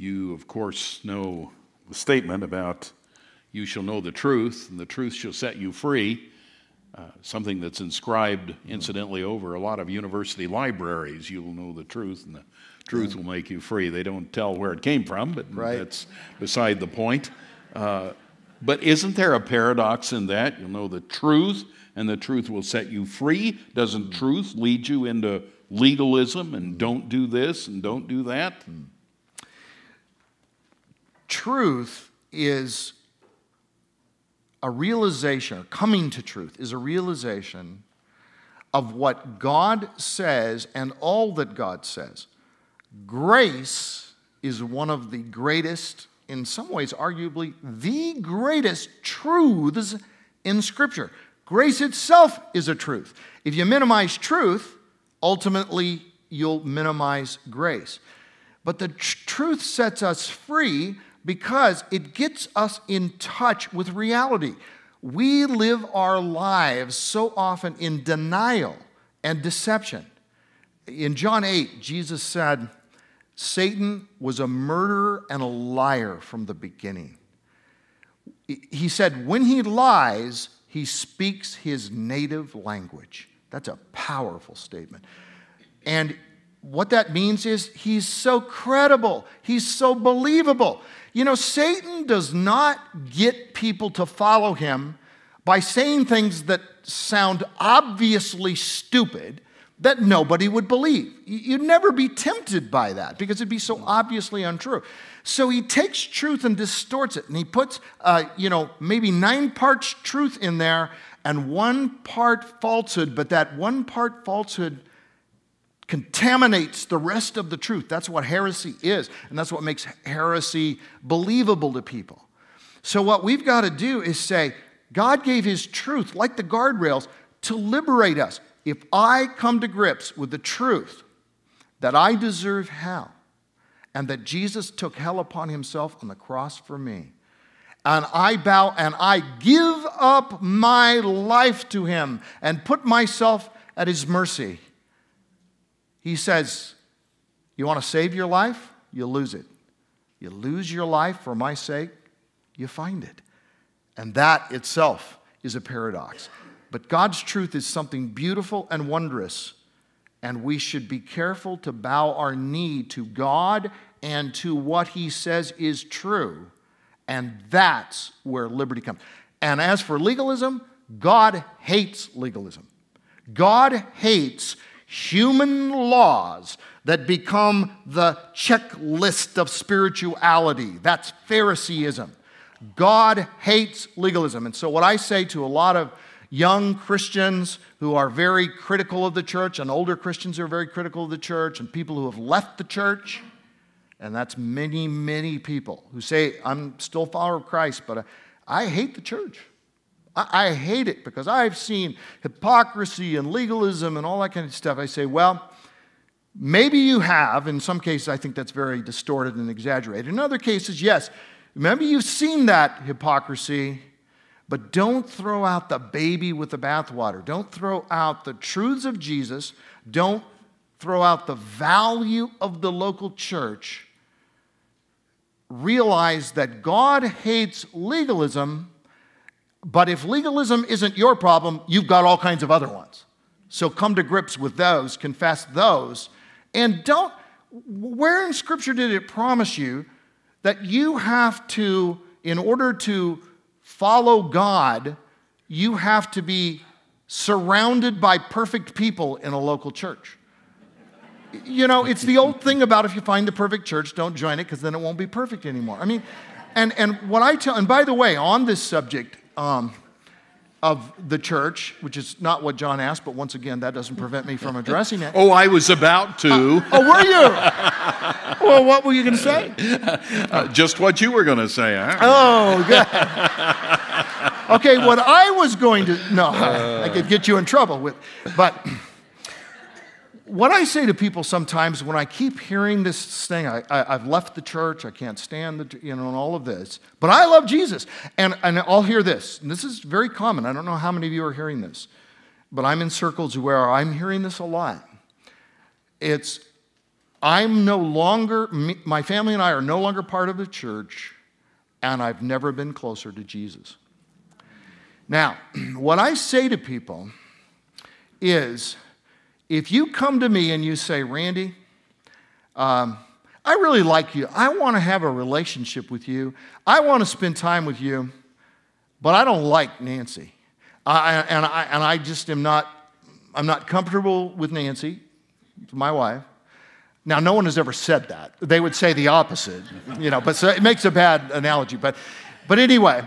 You, of course, know the statement about you shall know the truth, and the truth shall set you free, something that's inscribed, incidentally, over a lot of university libraries. You'll know the truth, and the truth will make you free. They don't tell where it came from, but that's beside the point. But isn't there a paradox in that? You'll know the truth, and the truth will set you free. Doesn't truth lead you into legalism and don't do this and don't do that? Truth is a realization, or coming to truth is a realization of what God says and all that God says. Grace is one of the greatest, in some ways arguably the greatest truths in Scripture. Grace itself is a truth. If you minimize truth, ultimately you'll minimize grace. But the truth sets us free because it gets us in touch with reality. We live our lives so often in denial and deception. In John 8, Jesus said, Satan was a murderer and a liar from the beginning. He said, when he lies, he speaks his native language. That's a powerful statement. And what that means is he's so credible. He's so believable. You know, Satan does not get people to follow him by saying things that sound obviously stupid that nobody would believe. You'd never be tempted by that because it'd be so obviously untrue. So he takes truth and distorts it, and he puts, maybe 9 parts truth in there and 1 part falsehood, but that 1 part falsehood contaminates the rest of the truth. That's what heresy is, and that's what makes heresy believable to people. So what we've got to do is say, God gave his truth, like the guardrails, to liberate us. If I come to grips with the truth that I deserve hell, and that Jesus took hell upon himself on the cross for me, and I bow and I give up my life to him and put myself at his mercy, he says, you want to save your life? You'll lose it. You lose your life for my sake, you find it. And that itself is a paradox. But God's truth is something beautiful and wondrous, and we should be careful to bow our knee to God and to what he says is true. And that's where liberty comes. And as for legalism, God hates legalism. God hates human laws that become the checklist of spirituality. That's Phariseeism. God hates legalism. And so what I say to a lot of young Christians who are very critical of the church, and older Christians who are very critical of the church, and people who have left the church, and that's many, many people who say, I'm still a follower of Christ, but I hate the church. I hate it because I've seen hypocrisy and legalism and all that kind of stuff. I say, well, maybe you have. In some cases, I think that's very distorted and exaggerated. In other cases, yes, maybe you've seen that hypocrisy, but don't throw out the baby with the bathwater. Don't throw out the truths of Jesus. Don't throw out the value of the local church. Realize that God hates legalism, but if legalism isn't your problem, you've got all kinds of other ones. So come to grips with those, confess those, and don't, where in Scripture did it promise you that you have to, in order to follow God, you have to be surrounded by perfect people in a local church? You know, it's the old thing about if you find the perfect church, don't join it because then it won't be perfect anymore. I mean, and what I tell, and by the way, on this subject of the church, which is not what John asked, but once again, that doesn't prevent me from addressing it. Oh, I was about to. Oh, were you? Well, what were you going to say? Just what you were going to say. Huh? Oh, good. Okay, what I was going to, no, I could get you in trouble with, but what I say to people sometimes when I keep hearing this thing, I've left the church, I can't stand and all of this, but I love Jesus. And I'll hear this, and this is very common. I don't know how many of you are hearing this, but I'm in circles where I'm hearing this a lot. It's, I'm no longer, my family and I are no longer part of the church, and I've never been closer to Jesus. Now, what I say to people is, if you come to me and you say, Randy, I really like you. I want to have a relationship with you. I want to spend time with you, but I don't like Nancy. I just am not, I'm not comfortable with Nancy, my wife. Now, no one has ever said that. They would say the opposite, but so it makes a bad analogy. But anyway,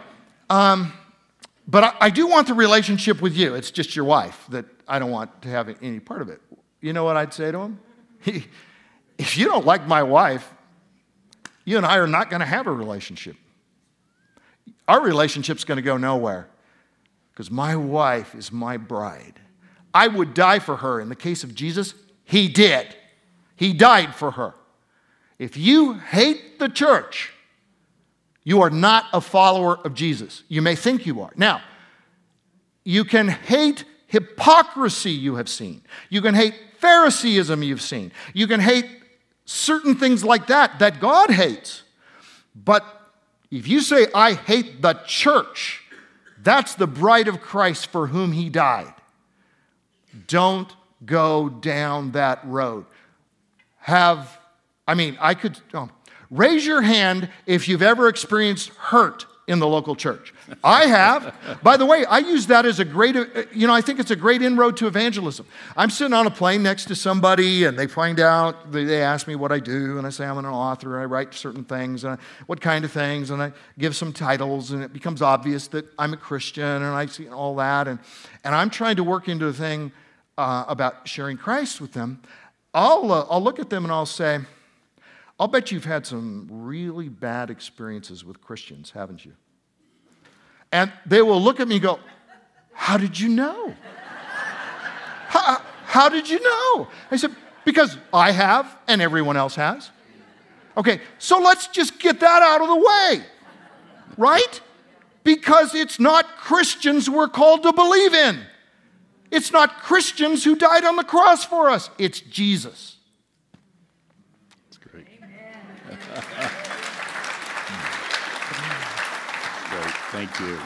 but I do want the relationship with you. It's just your wife that I don't want to have any part of it. You know what I'd say to him? If you don't like my wife, you and I are not going to have a relationship. Our relationship's going to go nowhere because my wife is my bride. I would die for her. In the case of Jesus, he did. He died for her. If you hate the church, you are not a follower of Jesus. You may think you are. Now, you can hate hypocrisy you have seen. You can hate Phariseeism you've seen. You can hate certain things like that God hates. But if you say, I hate the church, that's the bride of Christ for whom he died. Don't go down that road. Raise your hand if you've ever experienced hurt in the local church. I have. By the way, I use that as a great, I think it's a great inroad to evangelism. I'm sitting on a plane next to somebody and they find out, they ask me what I do, and I say I'm an author, and I write certain things, and what kind of things, and I give some titles, and it becomes obvious that I'm a Christian, and I see all that, and I'm trying to work into a thing about sharing Christ with them. I'll look at them and I'll say, I'll bet you've had some really bad experiences with Christians, haven't you? And they will look at me and go, how did you know? How did you know? I said, because I have and everyone else has. Okay, so let's just get that out of the way, right? Because it's not Christians we're called to believe in. It's not Christians who died on the cross for us. It's Jesus. That's great. Great. Thank you.